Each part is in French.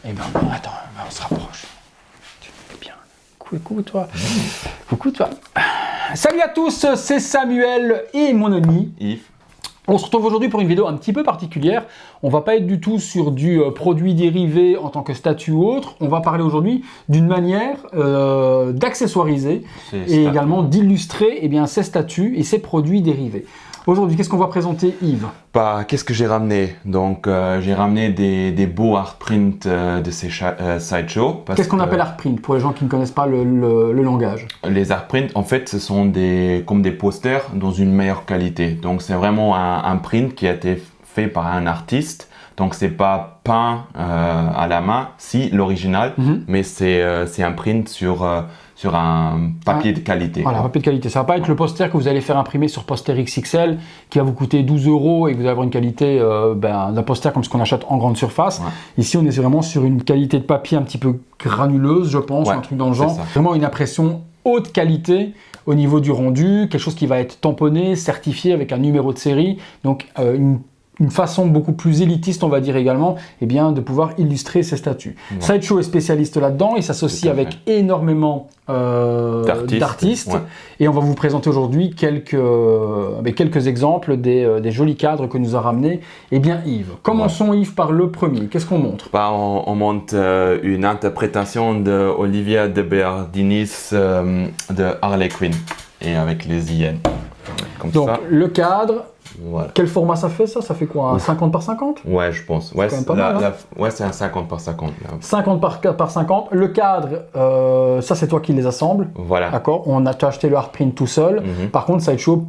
Eh ben, attends, on se rapproche. Tu fais bien. Coucou, toi. Coucou, toi. Salut à tous, c'est Samuel et mon ami Yves. On se retrouve aujourd'hui pour une vidéo un petit peu particulière. On va pas être du tout sur du produit dérivé en tant que statut ou autre. On va parler aujourd'hui d'une manière d'accessoiriser et également d'illustrer ces statuts et ces produits dérivés. Aujourd'hui, qu'est-ce qu'on va présenter, Yves? Qu'est-ce que j'ai ramené? Donc, j'ai ramené des beaux art prints de ces sideshows. Qu'est-ce qu'on appelle art print pour les gens qui ne connaissent pas le langage? Les art prints, en fait, ce sont comme des posters dans une meilleure qualité. Donc, c'est vraiment un print qui a été fait par un artiste. Donc, c'est pas peint à la main, si l'original, mais c'est un print sur un papier de qualité. Voilà, papier de qualité. Ça va pas être le poster que vous allez faire imprimer sur Poster XXL qui va vous coûter 12 € et que vous allez avoir une qualité d'un poster comme ce qu'on achète en grande surface. Ouais. Ici, on est vraiment sur une qualité de papier un petit peu granuleuse, je pense, un truc dans le genre. Vraiment une impression haute qualité au niveau du rendu, quelque chose qui va être tamponné, certifié avec un numéro de série. Donc, une façon beaucoup plus élitiste, on va dire également, de pouvoir illustrer ces statuts. Ouais. Sideshow est spécialiste là-dedans, il s'associe avec énormément d'artistes. Ouais. Et on va vous présenter aujourd'hui quelques exemples des jolis cadres que nous a ramenés. Eh bien Yves, commençons Yves par le premier. Qu'est-ce qu'on montre? On montre une interprétation de Olivia de Beardinis de Harley Quinn, et avec les hyènes. Comme donc ça. Le cadre. Voilà. Quel format ça fait ça? Ça fait quoi? Un 50 par 50? Ouais, je pense. Ouais, c'est un 50 par 50. Là. 50 par 50. Le cadre, ça c'est toi qui les assembles. Voilà. D'accord. On a acheté le art print tout seul. Par contre, Sideshow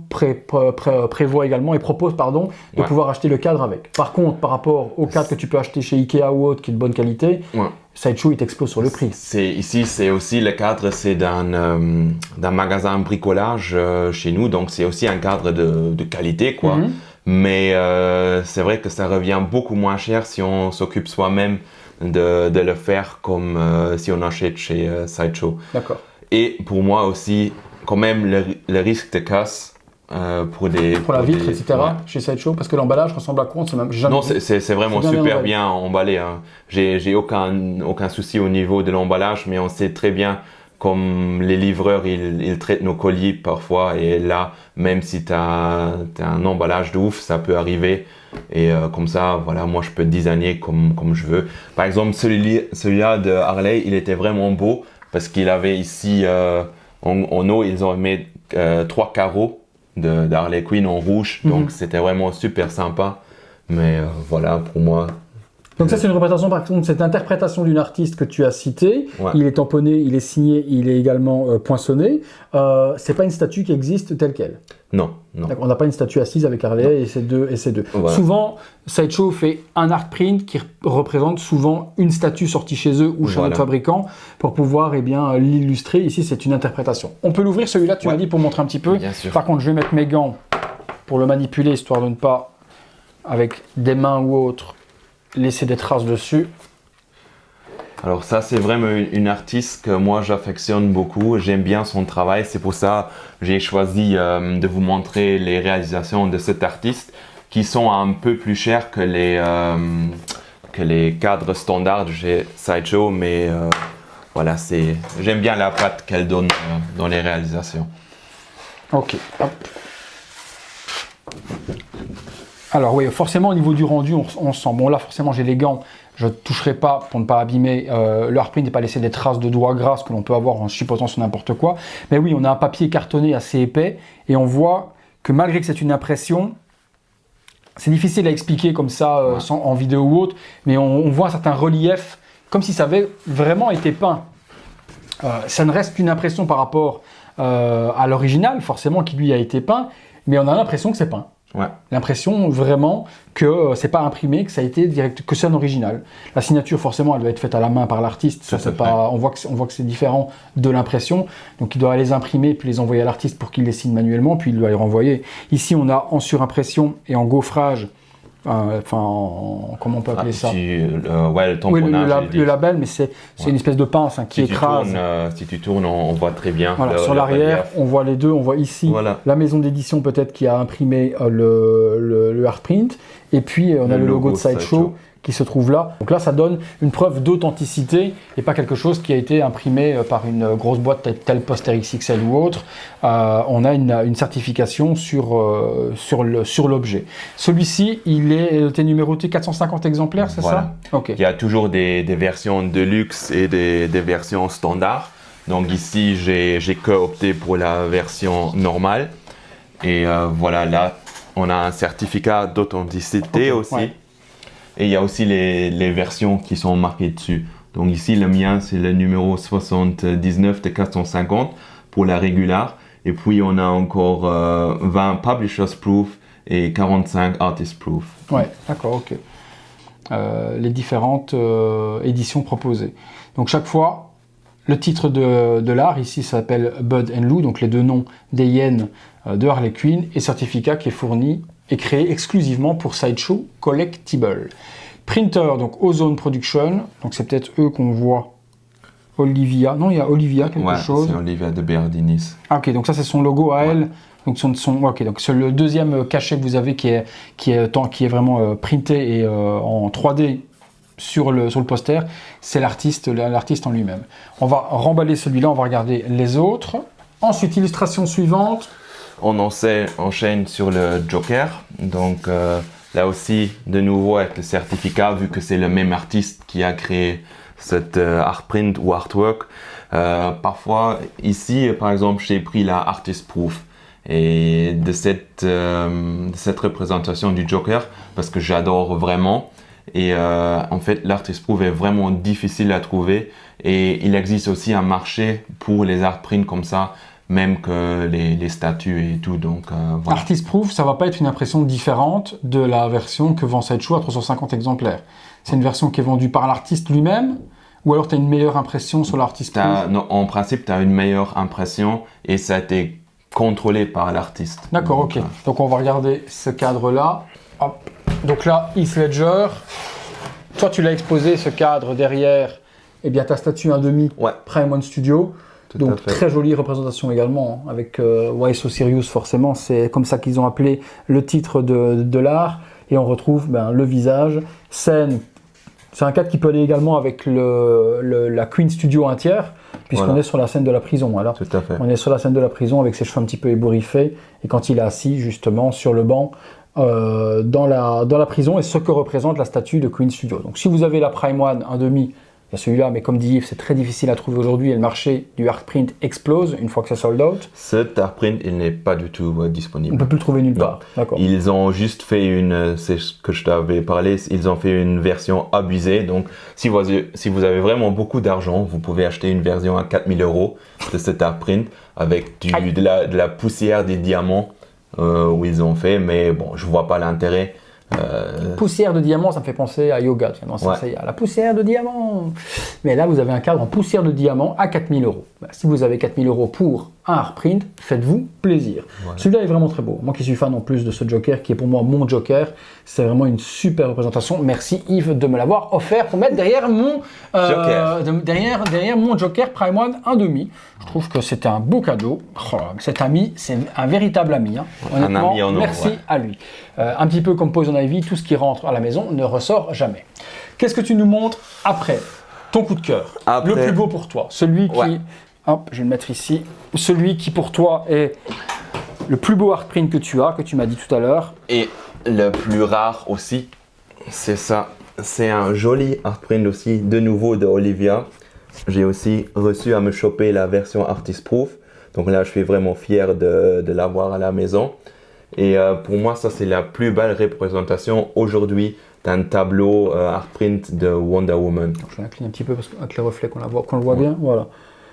prévoit également et propose de pouvoir acheter le cadre avec. Par contre, par rapport au cadre que tu peux acheter chez Ikea ou autre qui est de bonne qualité, Sideshow il t'explose sur le prix. Ici, c'est aussi le cadre, c'est d'un magasin bricolage chez nous, donc c'est aussi un cadre de qualité, quoi. Mais c'est vrai que ça revient beaucoup moins cher si on s'occupe soi-même de le faire comme si on achète chez Sideshow. D'accord. Et pour moi aussi, quand même, le risque de casse. Pour la vitre, etc. Chez Sideshow, parce que l'emballage ressemble à quoi? Non, c'est vraiment super bien emballé. Hein. J'ai aucun souci au niveau de l'emballage, mais on sait très bien comme les livreurs ils traitent nos colis parfois, et là, même si tu as un emballage de ouf, ça peut arriver. Et comme ça, voilà, moi je peux designer comme je veux. Par exemple, celui-là de Harley, il était vraiment beau parce qu'il avait ici en haut, ils ont mis 3 carreaux d'Harley Quinn en rouge, donc c'était vraiment super sympa. Mais voilà, pour moi. Donc ça c'est une représentation, par contre, cette interprétation d'une artiste que tu as citée. Il est tamponné, il est signé, il est également poinçonné. C'est pas une statue qui existe telle quelle. Non. On n'a pas une statue assise avec Harley et ces deux. Voilà. Souvent, Sideshow fait un art print qui représente souvent une statue sortie chez eux ou chez un autre fabricant pour pouvoir l'illustrer. Ici, c'est une interprétation. On peut l'ouvrir celui-là, tu m'as dit, pour montrer un petit peu. Bien sûr. Par contre, je vais mettre mes gants pour le manipuler, histoire de ne pas, avec des mains ou autre, laisser des traces dessus. Alors ça, c'est vraiment une artiste que moi j'affectionne beaucoup, j'aime bien son travail, c'est pour ça que j'ai choisi de vous montrer les réalisations de cet artiste qui sont un peu plus chères que les cadres standards chez Sideshow, mais voilà, j'aime bien la patte qu'elle donne dans les réalisations. Ok, hop. Alors oui, forcément au niveau du rendu, on sent. Bon là, forcément, j'ai les gants. Je ne toucherai pas pour ne pas abîmer le art print et pas laisser des traces de doigts gras que l'on peut avoir en supposant sur n'importe quoi. Mais oui, on a un papier cartonné assez épais et on voit que malgré que c'est une impression, c'est difficile à expliquer comme ça en vidéo ou autre, mais on voit un certain relief comme si ça avait vraiment été peint. Ça ne reste qu'une impression par rapport à l'original, forcément, qui lui a été peint, mais on a l'impression que c'est peint. L'impression vraiment que c'est pas imprimé, que ça a été direct, que c'est un original. La signature forcément elle doit être faite à la main par l'artiste, ça c'est pas, on voit que c'est différent de l'impression, donc il doit les imprimer puis les envoyer à l'artiste pour qu'il les signe manuellement puis il doit les renvoyer. Ici on a en surimpression et en gaufrage, comment on peut appeler ça? Le tamponnage. Le label, mais c'est une espèce de pince qui écrase. Si tu tournes, on voit très bien. Voilà, sur l'arrière, on voit les deux. On voit ici la maison d'édition peut-être qui a imprimé le art print. Et puis on a le logo de Sideshow qui se trouve là. Donc là, ça donne une preuve d'authenticité et pas quelque chose qui a été imprimé par une grosse boîte telle Poster XXL ou autre. On a une certification sur l'objet. Celui-ci, il est numéroté 450 exemplaires, c'est ça? Okay. Il y a toujours des versions de luxe et des versions standards. Donc ici, j'ai que opté pour la version normale. Et voilà, là, on a un certificat d'authenticité aussi. Ouais. Et il y a aussi les versions qui sont marquées dessus. Donc ici, le mien, c'est le numéro 79 de 450 pour la régulière. Et puis, on a encore 20 Publishers Proof et 45 Artist Proof. Ouais, d'accord, ok. Les différentes éditions proposées. Donc chaque fois, le titre de l'art, ici, s'appelle Bud and Lou, donc les deux noms des hyènes de Harley Quinn, et certificat qui est fourni et créé exclusivement pour Sideshow Collectible. Printer, donc Ozone Production, donc c'est peut-être eux qu'on voit. Olivia, non, il y a Olivia quelque chose. C'est Olivia de Berdinis. Ah, ok, donc ça c'est son logo à elle. Donc donc c'est le deuxième cachet que vous avez qui est vraiment printé et en 3D sur le poster, c'est l'artiste en lui-même. On va remballer celui-là, on va regarder les autres. Ensuite, illustration suivante. On enchaîne sur le Joker. Donc là aussi, de nouveau avec le certificat, vu que c'est le même artiste qui a créé cet art print ou artwork. Parfois, ici, par exemple, j'ai pris la Artist Proof. Et de cette représentation du Joker, parce que j'adore vraiment. Et en fait, l'Artist Proof est vraiment difficile à trouver. Et il existe aussi un marché pour les art prints comme ça, même que les statues et tout. Donc, voilà. Artist Proof, ça va pas être une impression différente de la version que vend Sideshow à 350 exemplaires. C'est une version qui est vendue par l'artiste lui-même, ou alors tu as une meilleure impression sur l'Artist Proof? Non, en principe, tu as une meilleure impression et ça a été contrôlé par l'artiste. D'accord, ok. Donc on va regarder ce cadre-là. Hop. Donc là, Heath Ledger. Toi, tu l'as exposé, ce cadre derrière, eh bien, ta statue 1,5 Prime One Studio. Donc très jolie représentation également, avec Why So Serious forcément, c'est comme ça qu'ils ont appelé le titre de l'art. Et on retrouve le visage, scène. C'est un cadre qui peut aller également avec la Queen Studio un tiers, puisqu'on est sur la scène de la prison. Alors, tout à fait. On est sur la scène de la prison avec ses cheveux un petit peu ébouriffés, et quand il est assis justement sur le banc dans la prison, et ce que représente la statue de Queen Studio. Donc si vous avez la Prime One 1,5, il y a celui-là, mais comme dit Yves, c'est très difficile à trouver aujourd'hui et le marché du art print explose une fois que c'est sold out. Cet art print, il n'est pas du tout disponible. On ne peut plus le trouver nulle part. D'accord. Ils ont juste fait c'est ce que je t'avais parlé, ils ont fait une version abusée. Donc, si vous avez vraiment beaucoup d'argent, vous pouvez acheter une version à 4 000 € de cet art print avec de la poussière des diamants où ils ont fait. Mais bon, je ne vois pas l'intérêt. Poussière de diamant, ça me fait penser à yoga. La poussière de diamant. Mais là, vous avez un cadre en poussière de diamant à 4 000 €. Si vous avez 4 000 € pour un art print, faites-vous plaisir. Voilà. Celui-là est vraiment très beau. Moi qui suis fan en plus de ce Joker, qui est pour moi mon Joker, c'est vraiment une super représentation. Merci Yves de me l'avoir offert pour mettre derrière mon derrière mon Joker Prime One 1,5. Je trouve que c'était un beau cadeau. Oh, cet ami, c'est un véritable ami. Hein. Honnêtement, un ami en or, merci à lui. Un petit peu comme Poison Ivy, tout ce qui rentre à la maison ne ressort jamais. Qu'est-ce que tu nous montres après? Ton coup de cœur, le plus beau pour toi, celui qui... Hop, je vais le mettre ici. Celui qui pour toi est le plus beau art print que tu m'as dit tout à l'heure. Et le plus rare aussi, c'est ça. C'est un joli art print aussi, de nouveau de Olivia. J'ai aussi reçu à me choper la version Artist Proof. Donc là, je suis vraiment fier de l'avoir à la maison. Et pour moi, ça c'est la plus belle représentation aujourd'hui d'un tableau art print de Wonder Woman. Donc, je vais incliner un petit peu parce qu'avec les reflets qu'on le voit bien. Voilà.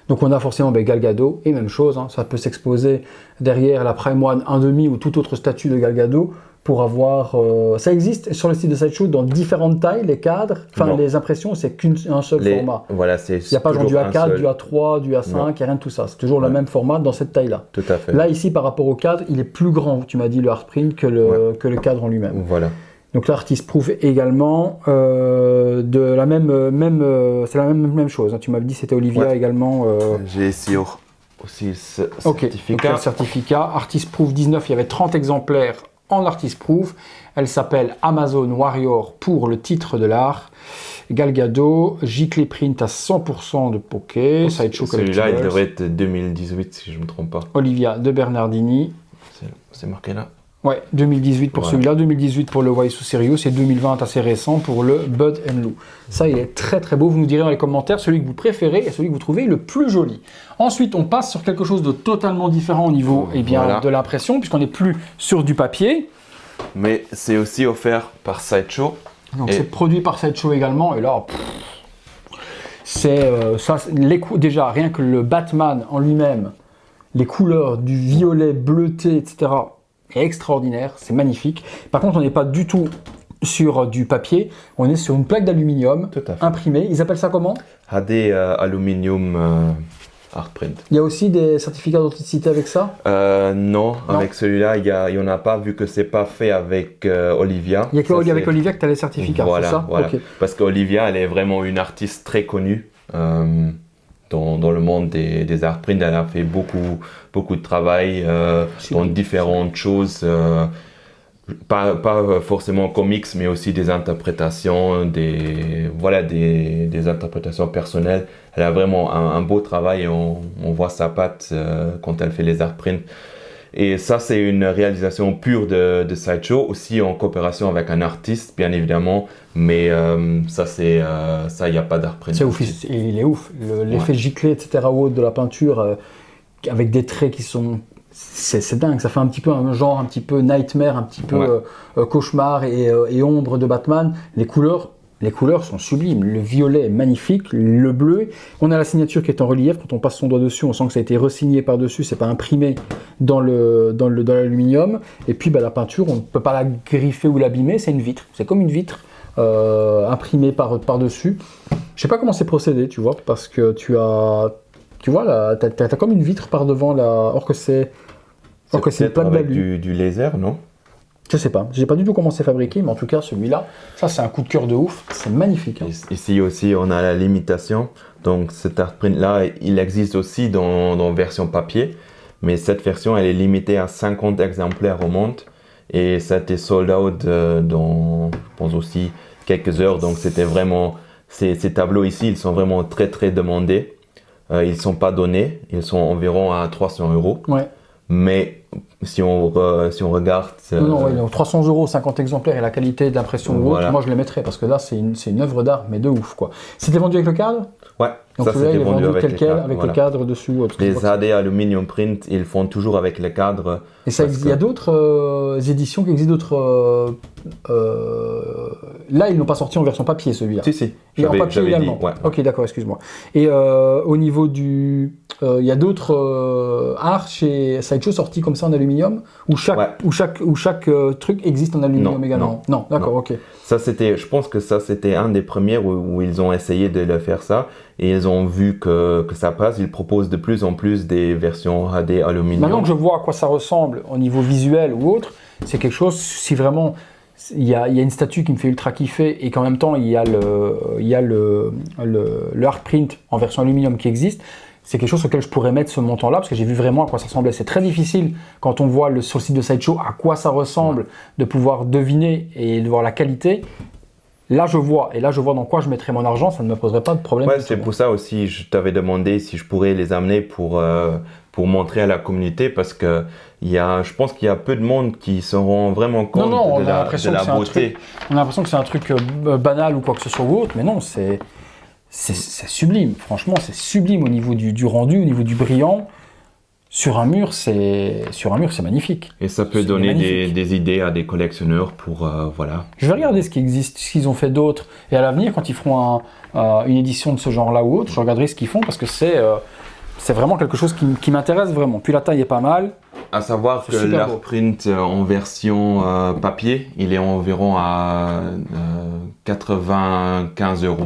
Donc on a forcément Gal Gadot, et même chose, hein, ça peut s'exposer derrière la Prime One 1,5 ou toute autre statue de Gal Gadot pour avoir... ça existe sur le site de Sideshow dans différentes tailles, les cadres, enfin les impressions, c'est qu'un seul format. Voilà, il n'y a pas genre du A4, du A3, du A5, il n'y a rien de tout ça. C'est toujours le même format dans cette taille-là. Tout à fait. Là, ici, par rapport au cadre, il est plus grand, tu m'as dit, le art print que le cadre en lui-même. Voilà. Donc l'Artist Proof également, c'est la même chose. Hein. Tu m'avais dit c'était Olivia également. J'ai ici aussi ce certificat. Donc, le certificat Artist Proof 19, il y avait 30 exemplaires en Artist Proof. Elle s'appelle Amazon Warrior pour le titre de l'art. Gal Gadot, Giclée Print à 100% de poké. Sideshow Collectibles. Celui-là, il devrait être 2018 si je ne me trompe pas. Olivia de Bernardini. C'est marqué là. Ouais, 2018 pour celui-là, 2018 pour le Why So Serious et 2020 assez récent pour le Bud & Lou. Ça, il est très très beau. Vous nous direz dans les commentaires celui que vous préférez et celui que vous trouvez le plus joli. Ensuite, on passe sur quelque chose de totalement différent au niveau de l'impression, puisqu'on n'est plus sur du papier. Mais c'est aussi offert par Sideshow. Donc c'est produit par Sideshow également. Et là, c'est ça. Déjà, rien que le Batman en lui-même, les couleurs du violet, bleuté, etc. est extraordinaire, c'est magnifique. Par contre, on n'est pas du tout sur du papier, on est sur une plaque d'aluminium imprimée. Ils appellent ça comment? HD Aluminium Art Print. Il y a aussi des certificats d'authenticité avec ça? Non, avec celui-là, il n'y en a pas, vu que c'est pas fait avec Olivia. Il n'y a que avec Olivia que tu as les certificats, c'est ça? Voilà. Okay. Parce qu'Olivia, elle est vraiment une artiste très connue. Dans le monde des art print, elle a fait beaucoup de travail dans différentes choses, pas forcément comics, mais aussi des interprétations, des interprétations personnelles. Elle a vraiment un beau travail et on voit sa patte quand elle fait les art print. Et ça, c'est une réalisation pure de Sideshow, aussi en coopération avec un artiste, bien évidemment. Mais ça, il n'y a pas d'art print. C'est ouf, il est ouf. L'effet giclé, etc. de la peinture, avec des traits qui sont... C'est dingue, ça fait un petit peu un genre, un petit peu nightmare, un petit peu cauchemar et ombre de Batman. Les couleurs sont sublimes. Le violet est magnifique, le bleu. On a la signature qui est en relief. Quand on passe son doigt dessus, on sent que ça a été resigné par-dessus. C'est pas imprimé dans l'aluminium. Et puis la peinture, on ne peut pas la griffer ou l'abîmer. C'est une vitre. C'est comme une vitre imprimée par-dessus. Je sais pas comment c'est procédé, tu vois, parce que tu vois là, t'as comme une vitre par devant là. Or que c'est une plaque d'alu. Du laser, non? Je sais pas, j'ai pas du tout comment c'est fabriqué, mais en tout cas celui-là, ça c'est un coup de cœur de ouf, c'est magnifique. Hein. Ici aussi on a la limitation, donc cet art print là, il existe aussi dans version papier, mais cette version elle est limitée à 50 exemplaires au monde, et ça a été sold out dans, je pense aussi, quelques heures, donc c'était vraiment, ces tableaux ici, ils sont vraiment très très demandés, ils sont pas donnés, ils sont environ à 300 €. Ouais. Mais si on regarde... Non, 300 €, 50 exemplaires et la qualité de l'impression voilà. Moi je les mettrais parce que là c'est une œuvre d'art, mais de ouf quoi. C'était vendu avec le cadre? Ouais, donc ça c'était vendu tel quel, avec le cadre dessus. Les HD Aluminium Print, ils font toujours avec le cadre. Et ça, il y a d'autres éditions qui existent, d'autres... Là, ils n'ont pas sorti en version papier, celui-là. Si. Et en papier également. Ouais. Ok, d'accord, excuse-moi. Et au niveau du... Il y a d'autres arts chez Sideshow sortis comme ça en aluminium, où chaque truc existe en aluminium également. Non, d'accord, ok. Ça, je pense que ça, c'était un des premiers où ils ont essayé de le faire ça. Et ils ont vu que ça passe, ils proposent de plus en plus des versions HD aluminium. Maintenant que je vois à quoi ça ressemble au niveau visuel ou autre, c'est quelque chose, si vraiment il y a une statue qui me fait ultra kiffer et qu'en même temps il y a le art print en version aluminium qui existe, c'est quelque chose sur lequel je pourrais mettre ce montant-là parce que j'ai vu vraiment à quoi ça ressemblait. C'est très difficile quand on voit sur le site de Sideshow à quoi ça ressemble de pouvoir deviner et de voir la qualité. Là, je vois dans quoi je mettrais mon argent, ça ne me poserait pas de problème. Ouais, c'est pour ça aussi, je t'avais demandé si je pourrais les amener pour montrer à la communauté, parce que je pense qu'il y a peu de monde qui se rend vraiment compte de la beauté. On a l'impression que c'est un truc banal ou quoi que ce soit ou autre, mais non, c'est sublime. Franchement, c'est sublime au niveau du rendu, au niveau du brillant. Sur un mur, c'est magnifique. Et ça peut donner des idées à des collectionneurs pour voilà. Je vais regarder ce qui existe, ce qu'ils ont fait d'autre, et à l'avenir, quand ils feront une édition de ce genre-là ou autre, je regarderai ce qu'ils font parce que c'est vraiment quelque chose qui m'intéresse vraiment. Puis la taille est pas mal. À savoir que l'art print en version papier, il est environ à 95 €.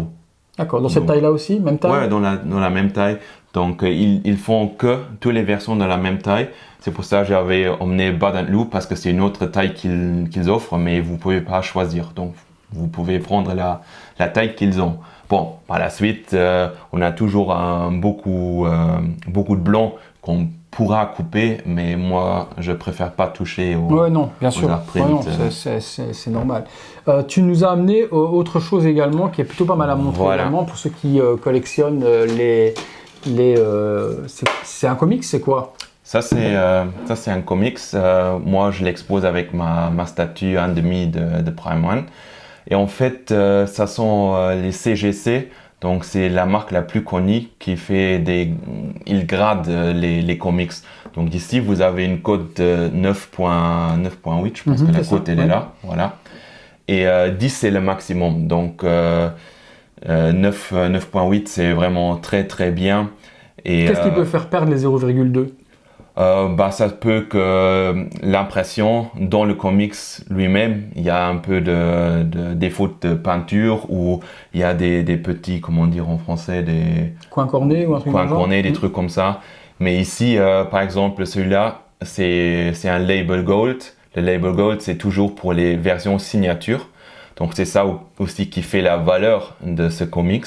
D'accord. Dans cette taille-là aussi, même taille. Ouais, dans la même taille. Donc, ils font que toutes les versions dans la même taille. C'est pour ça que j'avais emmené Bud & Lou, parce que c'est une autre taille qu'ils offrent, mais vous ne pouvez pas choisir. Donc, vous pouvez prendre la taille qu'ils ont. Bon, par la suite, on a toujours beaucoup de blanc qu'on pourra couper, mais moi, je préfère pas toucher Ouais, non, bien sûr. Ouais, non, c'est normal. Tu nous as amené autre chose également qui est plutôt pas mal à montrer également pour ceux qui collectionnent c'est un comics, c'est quoi? Ça, c'est un comics. Moi, je l'expose avec ma statue 1,5 de Prime One. Et en fait, ça sont les CGC. Donc, c'est la marque la plus connue qui fait il grade les comics. Donc, ici, vous avez une cote de 9.8. Je pense que la cote, elle est là. Voilà. Et 10, c'est le maximum. Donc, 9.8, c'est vraiment très, très bien. Qu'est-ce qui peut faire perdre les 0,2? Ça peut que l'impression dans le comics lui-même, il y a un peu de défaut de peinture ou il y a des petits, comment dire en français, des coins cornés ou un truc coins cornés, des trucs comme ça. Mais ici, par exemple, celui-là, c'est un label gold. Le label gold, c'est toujours pour les versions signature. Donc c'est ça aussi qui fait la valeur de ce comics,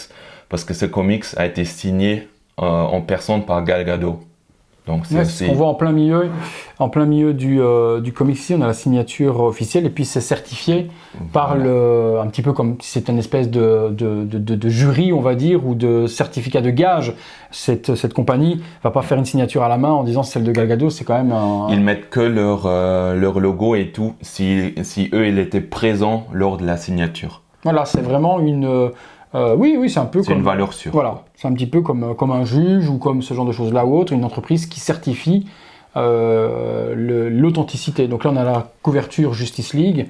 parce que ce comics a été signé en personne par Gal Gadot. Donc c'est ce qu'on voit en plein milieu du comics ici, on a la signature officielle et puis c'est certifié par un petit peu comme si c'était une espèce de jury, on va dire, ou de certificat de gage. Cette compagnie va pas faire une signature à la main en disant c'est celle de Gal Gadot, c'est quand même Ils mettent que leur logo et tout, si eux, ils étaient présents lors de la signature. Voilà, c'est vraiment une... oui, c'est un peu comme... C'est une valeur sûre. Voilà, c'est un petit peu comme un juge ou comme ce genre de choses-là ou autre, une entreprise qui certifie l'authenticité. Donc là, on a la couverture Justice League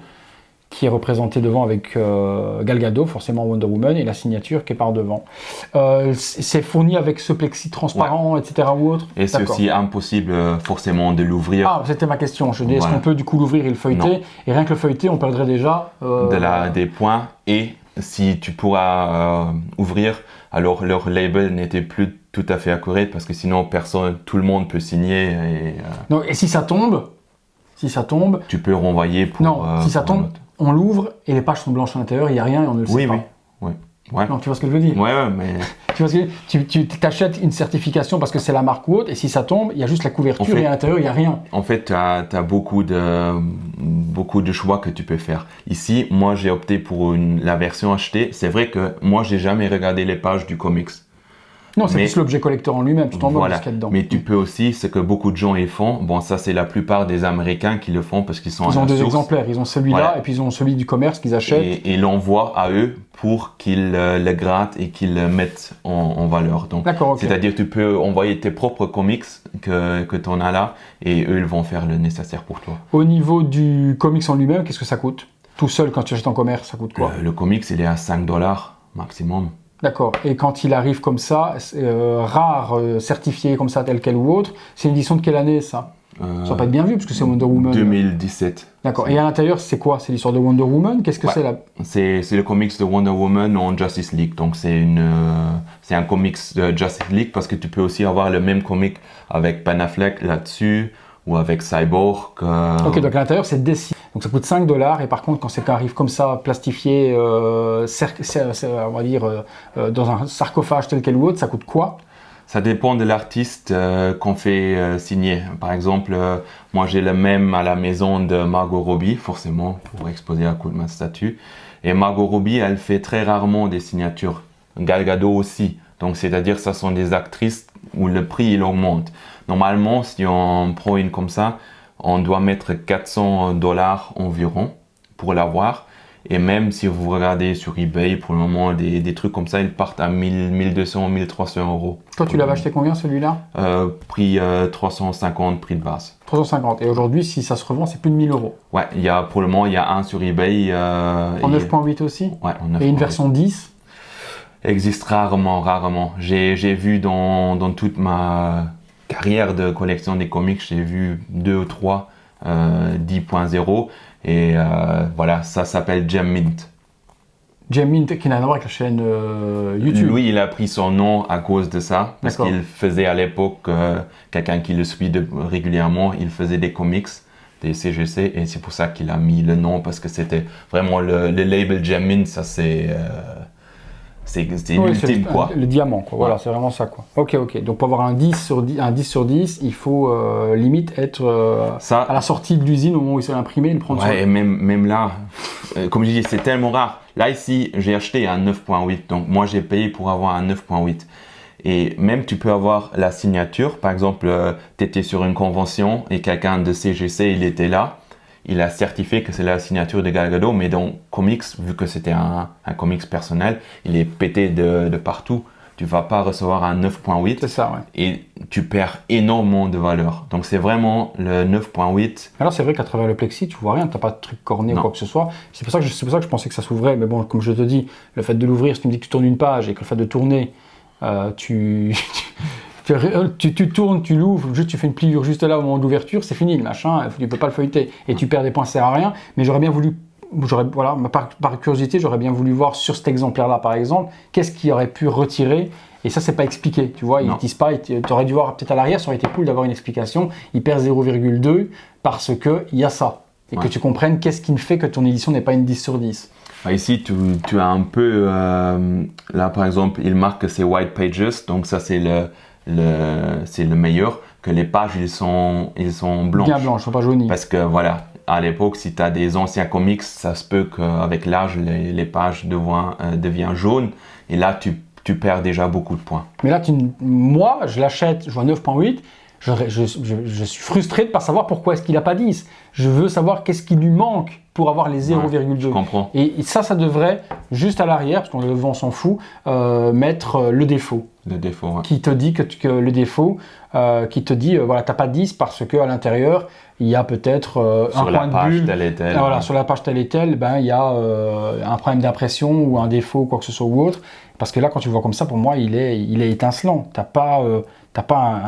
qui est représentée devant avec Gal Gadot, forcément Wonder Woman, et la signature qui est par devant. C'est fourni avec ce plexi transparent, etc. ou autre. Et c'est aussi impossible forcément de l'ouvrir. Ah, c'était ma question. Je dis, est-ce qu'on peut du coup l'ouvrir et le feuilleter? Non. Et rien que le feuilleter, on perdrait déjà... des points et... Si tu pourras ouvrir, alors leur label n'était plus tout à fait accurate parce que sinon tout le monde peut signer. Non, et si ça tombe, tu peux renvoyer pour. Non, si ça tombe, on l'ouvre et les pages sont blanches à l'intérieur, il n'y a rien et on ne le sait pas. Oui. Ouais. Non, tu vois ce que je veux dire? Ouais, mais... Tu vois ce que tu t'achètes une certification parce que c'est la marque ou autre, et si ça tombe, il y a juste la couverture et à l'intérieur, il n'y a rien. En fait, tu as beaucoup de choix que tu peux faire. Ici, moi, j'ai opté pour la version achetée. C'est vrai que moi, j'ai jamais regardé les pages du comics. Non, c'est plus l'objet collector en lui-même, tu t'en vas jusqu'à dedans. Mais tu peux aussi, ce que beaucoup de gens y font, bon ça c'est la plupart des Américains qui le font parce qu'ils sont Ils ont des exemplaires, ils ont celui-là et puis ils ont celui du commerce qu'ils achètent. Et l'envoient à eux pour qu'ils le grattent et qu'ils le mettent en valeur. Donc, c'est-à-dire tu peux envoyer tes propres comics que tu en as là et eux ils vont faire le nécessaire pour toi. Au niveau du comics en lui-même, qu'est-ce que ça coûte? Tout seul quand tu achètes en commerce, ça coûte quoi? Le comics il est à $5 maximum. D'accord. Et quand il arrive comme ça, rare, certifié comme ça, tel quel ou autre, c'est une édition de quelle année ça? Ça va pas être bien vu parce que c'est Wonder Woman. 2017. D'accord. Et à l'intérieur, c'est quoi? C'est l'histoire de Wonder Woman? Qu'est-ce que c'est là? C'est le comics de Wonder Woman en Justice League. Donc c'est un comics de Justice League parce que tu peux aussi avoir le même comic avec Ben Affleck là-dessus ou avec Cyborg. Ok, donc à l'intérieur, c'est dessiné. Donc ça coûte $5 et par contre, quand ça arrive comme ça, plastifié, on va dire, dans un sarcophage tel quel ou autre, ça coûte quoi? Ça dépend de l'artiste qu'on fait signer. Par exemple, moi j'ai le même à la maison de Margot Robbie, forcément, pour exposer à coup de ma statue. Et Margot Robbie, elle fait très rarement des signatures. Gal Gadot aussi. Donc c'est-à-dire que ce sont des actrices où le prix il augmente. Normalement, si on prend une comme ça, on doit mettre $400 environ pour l'avoir. Et même si vous regardez sur eBay, pour le moment, des trucs comme ça, ils partent à 1200, 1300 euros. Toi, tu l'avais acheté combien celui-là? Prix 350, prix de base. 350. Et aujourd'hui, si ça se revend, c'est plus de 1000 euros. Ouais, pour le moment, il y a un sur eBay. En 9.8 aussi? Ouais, en 9.8. Et une version 10? Existe rarement. J'ai vu dans toute ma carrière de collection des comics, j'ai vu 2 ou 3 10.0 et voilà, ça s'appelle Gem Mint. Gem Mint qui n'a rien à voir avec la chaîne YouTube. Lui, il a pris son nom à cause de ça, parce qu'il faisait à l'époque, quelqu'un qui le suit régulièrement, il faisait des comics, des CGC, et c'est pour ça qu'il a mis le nom, parce que c'était vraiment le label Gem Mint, ça c'est l'ultime, quoi. Le diamant, quoi. Voilà, c'est vraiment ça, quoi. Ok. Donc, pour avoir un 10 sur 10, il faut limite être à la sortie de l'usine au moment où il s'est imprimé, le prendre. Ouais, et même là, comme je dis, c'est tellement rare. Là, ici, j'ai acheté un 9.8. Donc, moi, j'ai payé pour avoir un 9.8. Et même, tu peux avoir la signature. Par exemple, tu étais sur une convention et quelqu'un de CGC, il était là. Il a certifié que c'est la signature de Gal Gadot, mais dans comics, vu que c'était un comics personnel, il est pété de partout. Tu vas pas recevoir un 9.8. C'est ça, ouais. Et tu perds énormément de valeur. Donc c'est vraiment le 9.8. Alors c'est vrai qu'à travers le plexi, tu vois rien, tu n'as pas de truc corné ou quoi que ce soit. C'est pour ça que je pensais que ça s'ouvrait. Mais bon, comme je te dis, le fait de l'ouvrir, si tu me dis que tu tournes une page et que le fait de tourner, tu tournes, tu l'ouvres, juste tu fais une pliure juste là au moment de l'ouverture, c'est fini, le machin, tu peux pas le feuilleter et tu perds des points, ça sert à rien. Mais j'aurais bien voulu, voilà, par curiosité, j'aurais bien voulu voir sur cet exemplaire-là, par exemple, qu'est-ce qui aurait pu retirer. Et ça, c'est pas expliqué, tu vois, ils disent pas, tu aurais dû voir peut-être à l'arrière, ça aurait été cool d'avoir une explication. Il perd 0,2 parce que il y a ça. Et que tu comprennes qu'est-ce qui fait que ton édition n'est pas une 10 sur 10. Ici, tu as un peu, là par exemple, il marque que c'est White Pages, donc ça c'est le meilleur, que les pages ils sont blanches. Bien blanches, sont pas jaunies. Parce que voilà, à l'époque, si tu as des anciens comics, ça se peut qu'avec l'âge, les pages deviennent jaunes, et là tu perds déjà beaucoup de points. Mais là, moi, je l'achète, je vois 9.8, je suis frustré de ne pas savoir pourquoi est-ce qu'il n'a pas 10. Je veux savoir qu'est-ce qui lui manque pour avoir les 0,2. Je comprends. Et ça devrait, juste à l'arrière, parce qu'on le devant, on s'en fout, mettre le défaut. Le défaut, ouais. Qui te dit que le défaut, qui te dit, voilà, tu n'as pas 10 parce qu'à l'intérieur, il y a peut-être un point de bulle. Telle et telle. Voilà, sur la page telle et telle, il y a un problème d'impression ou un défaut, quoi que ce soit ou autre. Parce que là, quand tu le vois comme ça, pour moi, il est étincelant. T'as pas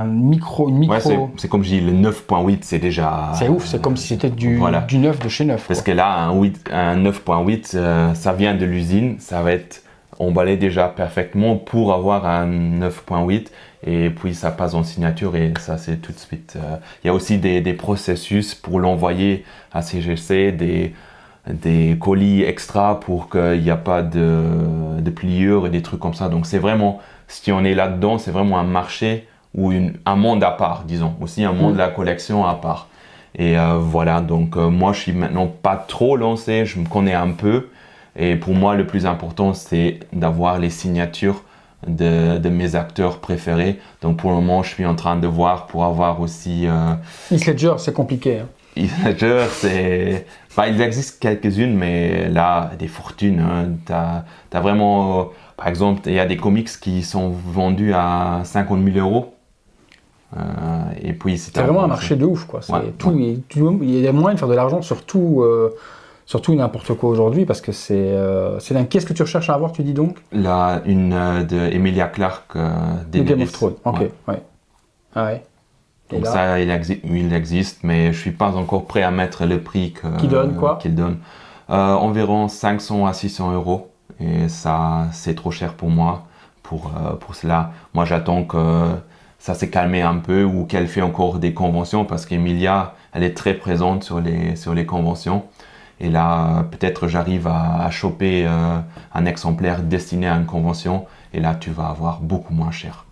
une micro. Ouais, c'est comme je dis, le 9.8, c'est déjà. C'est ouf, c'est comme si c'était du 9 de chez 9. Parce que là, un 9.8, ça vient de l'usine, ça va être emballé déjà parfaitement pour avoir un 9.8 et puis ça passe en signature et ça c'est tout de suite. Il y a aussi des processus pour l'envoyer à CGC, des colis extra pour qu'il n'y a pas de pliures et des trucs comme ça. Donc c'est vraiment, si on est là-dedans, c'est vraiment un marché ou un monde à part, disons. Aussi un monde de la collection à part. Et voilà, donc moi je suis maintenant pas trop lancé, je me connais un peu. Et pour moi, le plus important, c'est d'avoir les signatures de mes acteurs préférés. Donc pour le moment, je suis en train de voir pour avoir aussi... Heath Ledger, c'est compliqué. Hein. Heath Ledger, c'est... Enfin, il existe quelques-unes, mais là, des fortunes. Hein. T'as vraiment... par exemple, il y a des comics qui sont vendus à 50 000 euros. Et puis, c'est vraiment un marché de ouf, quoi. Il y a moyen de faire de l'argent sur tout... Surtout n'importe quoi aujourd'hui, parce que c'est dingue. Qu'est-ce que tu recherches à avoir, tu dis donc? Là, une de Emilia Clarke de Game of Thrones, ok. Ouais. Ah ouais. Donc ça, il existe, mais je suis pas encore prêt à mettre le prix qu'il donne, quoi. Qu'il donne. Environ 500 à 600 euros. Et ça, c'est trop cher pour moi, pour cela. Moi, j'attends que ça s'est calmé un peu ou qu'elle fait encore des conventions, parce qu'Emilia, elle est très présente sur les conventions. Et là, peut-être j'arrive à choper un exemplaire destiné à une convention. Et là, tu vas avoir beaucoup moins cher.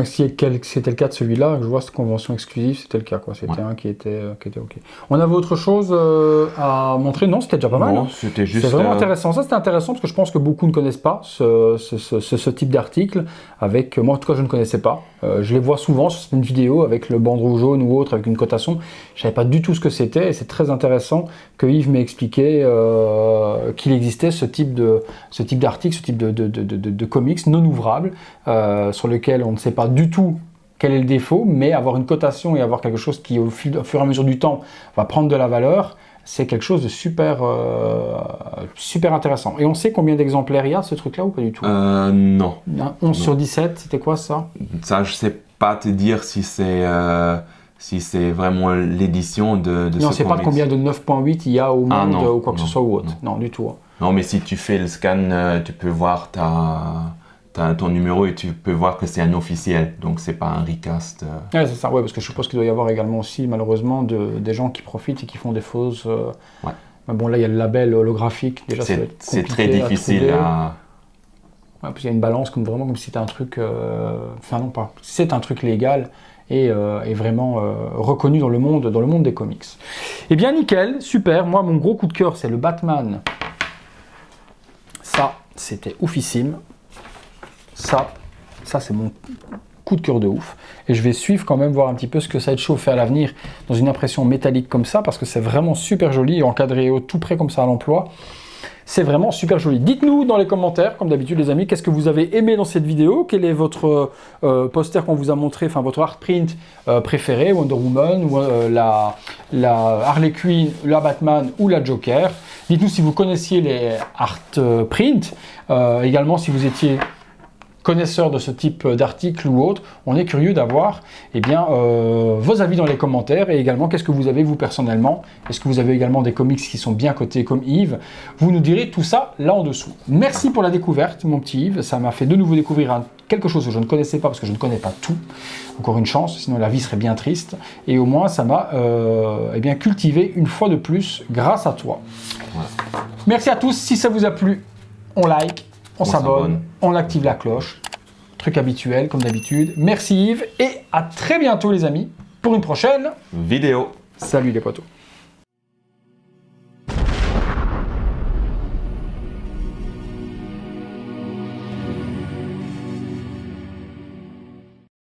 C'était le cas de celui-là, je vois cette convention exclusive, c'était le cas, quoi. C'était un qui était ok. On avait autre chose à montrer? Non, c'était déjà pas mal. Non, c'était juste... C'est vraiment intéressant. Ça, c'était intéressant parce que je pense que beaucoup ne connaissent pas ce type d'article. Moi, en tout cas, je ne connaissais pas. Je les vois souvent sur une vidéo avec le bandeau jaune ou autre, avec une cotation. Je ne savais pas du tout ce que c'était et c'est très intéressant que Yves m'ait expliqué qu'il existait ce type d'article, ce type de comics non ouvrables sur lequel on ne sait pas du tout quel est le défaut, mais avoir une cotation et avoir quelque chose qui, au fur et à mesure du temps, va prendre de la valeur, c'est quelque chose de super intéressant. Et on sait combien d'exemplaires il y a de ce truc-là ou pas du tout? Non. 11 sur 17, c'était quoi ça? Ça, je sais pas te dire si c'est vraiment l'édition de ce comics. Non, c'est pas combien de 9.8 il y a au monde ou quoi que ce soit ou autre. Non, du tout. Hein. Non, mais si tu fais le scan, tu peux voir ton numéro et tu peux voir que c'est un officiel, donc c'est pas un recast. Ouais, c'est ça, parce que je suppose qu'il doit y avoir également aussi malheureusement des gens qui profitent et qui font des fausses. Ouais. Mais bon, là il y a le label holographique, déjà c'est très difficile Ouais, parce qu'il y a une balance vraiment comme si c'était un truc... Enfin non pas. C'est un truc légal et vraiment reconnu dans le monde des comics. Eh bien nickel, super. Moi mon gros coup de cœur c'est le Batman. Ça c'était oufissime. Ça c'est mon coup de cœur de ouf. Et je vais suivre quand même, voir un petit peu ce que Sideshow fait à l'avenir dans une impression métallique comme ça, parce que c'est vraiment super joli, encadré tout près comme ça à l'emploi. C'est vraiment super joli. Dites-nous dans les commentaires, comme d'habitude les amis, qu'est-ce que vous avez aimé dans cette vidéo, quel est votre poster qu'on vous a montré, enfin votre art print préféré, Wonder Woman, ou la Harley Quinn, la Batman ou la Joker. Dites-nous si vous connaissiez les art print, également si vous étiez connaisseurs de ce type d'article ou autre, on est curieux d'avoir vos avis dans les commentaires et également qu'est-ce que vous avez vous personnellement. Est-ce que vous avez également des comics qui sont bien cotés comme Yves? Vous nous direz tout ça là en dessous. Merci pour la découverte mon petit Yves, ça m'a fait de nouveau découvrir quelque chose que je ne connaissais pas parce que je ne connais pas tout. Encore une chance, sinon la vie serait bien triste. Et au moins ça m'a cultivé une fois de plus grâce à toi. Ouais. Merci à tous, si ça vous a plu, on like. On s'abonne, on active la cloche, truc habituel comme d'habitude. Merci Yves et à très bientôt les amis pour une prochaine vidéo. Salut les potos.